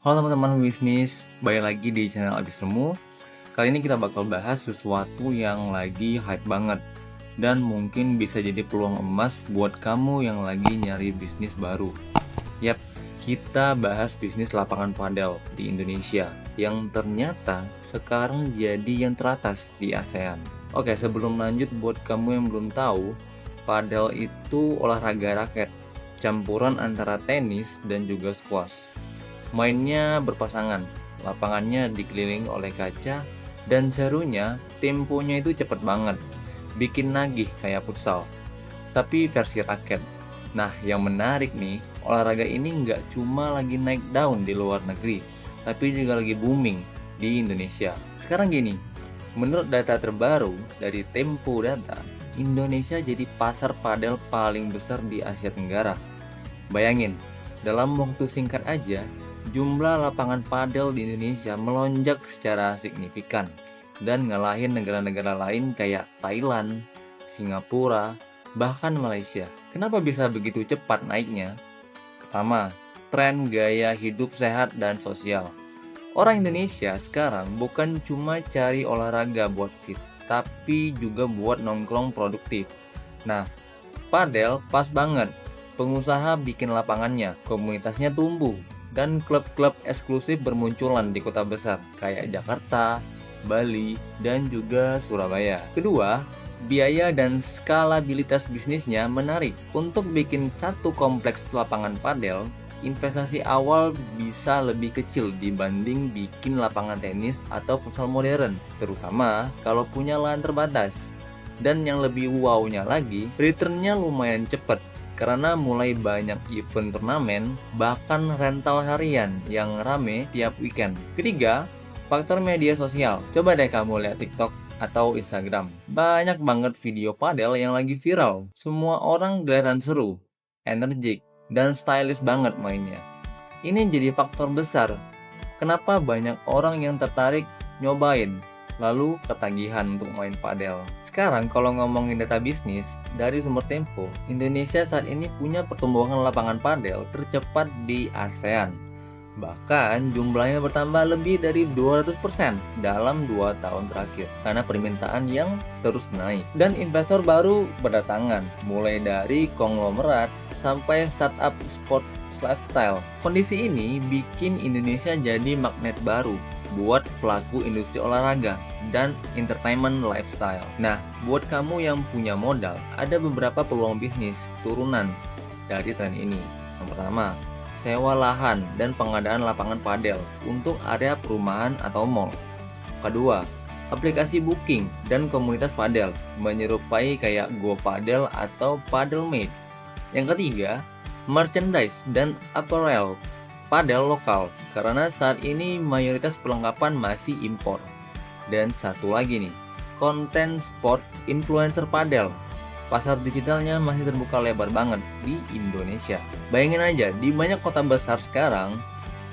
Halo teman-teman bisnis, balik lagi di channel Abis Remu. Kali ini kita bakal bahas sesuatu yang lagi hype banget dan mungkin bisa jadi peluang emas buat kamu yang lagi nyari bisnis baru. Yap, kita bahas bisnis lapangan padel di Indonesia yang ternyata sekarang jadi yang teratas di ASEAN. Oke, sebelum lanjut, buat kamu yang belum tahu, padel itu olahraga raket, campuran antara tenis dan juga squash. Mainnya berpasangan, lapangannya dikelilingi oleh kaca, dan serunya temponya itu cepet banget, bikin nagih kayak futsal, tapi versi raket. Nah, yang menarik nih, olahraga ini nggak cuma lagi naik daun di luar negeri, tapi juga lagi booming di Indonesia. Sekarang gini, menurut data terbaru dari Tempo Data, Indonesia jadi pasar padel paling besar di Asia Tenggara. Bayangin, dalam waktu singkat aja, jumlah lapangan padel di Indonesia melonjak secara signifikan dan ngalahin negara-negara lain kayak Thailand, Singapura, bahkan Malaysia. Kenapa bisa begitu cepat naiknya? Pertama, tren gaya hidup sehat dan sosial. Orang Indonesia sekarang bukan cuma cari olahraga buat fit, tapi juga buat nongkrong produktif. Nah, padel pas banget. Pengusaha bikin lapangannya, komunitasnya tumbuh, dan klub-klub eksklusif bermunculan di kota besar kayak Jakarta, Bali, dan juga Surabaya. Kedua, biaya dan skalabilitas bisnisnya menarik. Untuk bikin satu kompleks lapangan padel, investasi awal bisa lebih kecil dibanding bikin lapangan tenis atau futsal modern, terutama kalau punya lahan terbatas. Dan yang lebih wow-nya lagi, returnnya lumayan cepet karena mulai banyak event turnamen, bahkan rental harian yang rame tiap weekend. Ketiga, faktor media sosial. Coba deh kamu lihat TikTok atau Instagram. Banyak banget video padel yang lagi viral. Semua orang kelihatan seru, energik, dan stylish banget mainnya. Ini jadi faktor besar kenapa banyak orang yang tertarik nyobain lalu ketagihan untuk main padel. Sekarang kalau ngomongin data bisnis dari sumber Tempo, Indonesia saat ini punya pertumbuhan lapangan padel tercepat di ASEAN. Bahkan jumlahnya bertambah lebih dari 200% dalam 2 tahun terakhir karena permintaan yang terus naik. Dan investor baru berdatangan, mulai dari konglomerat sampai startup sport lifestyle. Kondisi ini bikin Indonesia jadi magnet baru buat pelaku industri olahraga dan entertainment lifestyle. Nah, buat kamu yang punya modal, ada beberapa peluang bisnis turunan dari tren ini. Yang pertama, sewa lahan dan pengadaan lapangan padel untuk area perumahan atau mall. Kedua, aplikasi booking dan komunitas padel menyerupai kayak GoPadel atau Padelmate. Yang ketiga, merchandise dan apparel padel lokal karena saat ini mayoritas perlengkapan masih impor. Dan satu lagi nih, konten sport influencer padel. Pasar digitalnya masih terbuka lebar banget di Indonesia. Bayangin aja, di banyak kota besar sekarang,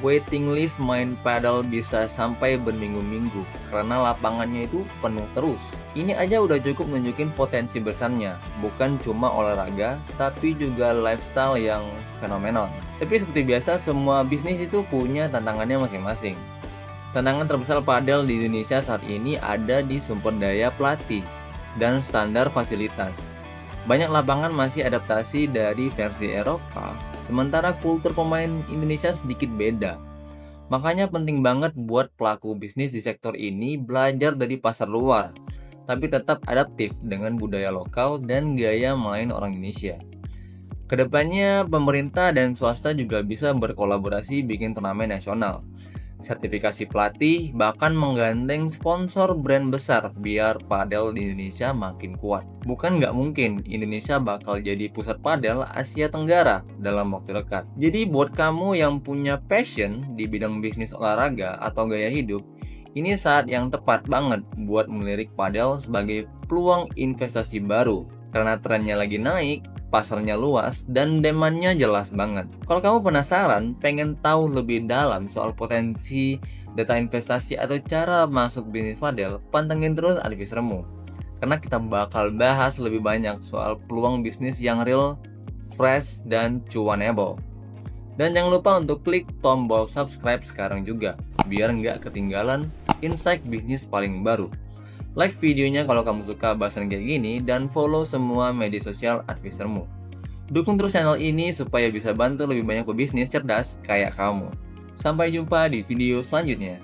waiting list main padel bisa sampai berminggu-minggu karena lapangannya itu penuh terus. Ini aja udah cukup nunjukin potensi besarnya, bukan cuma olahraga, tapi juga lifestyle yang fenomenal. Tapi seperti biasa, semua bisnis itu punya tantangannya masing-masing. Tantangan terbesar padel di Indonesia saat ini ada di sumber daya pelatih dan standar fasilitas. Banyak lapangan masih adaptasi dari versi Eropa, sementara kultur pemain Indonesia sedikit beda. Makanya penting banget buat pelaku bisnis di sektor ini belajar dari pasar luar, tapi tetap adaptif dengan budaya lokal dan gaya main orang Indonesia. Kedepannya pemerintah dan swasta juga bisa berkolaborasi bikin turnamen nasional, sertifikasi pelatih, bahkan menggandeng sponsor brand besar biar padel di Indonesia makin kuat. Bukan nggak mungkin Indonesia bakal jadi pusat padel Asia Tenggara dalam waktu dekat. Jadi buat kamu yang punya passion di bidang bisnis olahraga atau gaya hidup, ini saat yang tepat banget buat melirik padel sebagai peluang investasi baru. Karena trennya lagi naik, pasarnya luas, dan demand-nya jelas banget. Kalau kamu penasaran, pengen tahu lebih dalam soal potensi, data investasi, atau cara masuk bisnis padel, pantengin terus Advis Remu. Karena kita bakal bahas lebih banyak soal peluang bisnis yang real, fresh, dan cuanable. Dan jangan lupa untuk klik tombol subscribe sekarang juga, biar nggak ketinggalan insight bisnis paling baru. Like videonya kalau kamu suka bahasan kayak gini, dan follow semua media sosial advisermu. Dukung terus channel ini supaya bisa bantu lebih banyak pebisnis cerdas kayak kamu. Sampai jumpa di video selanjutnya.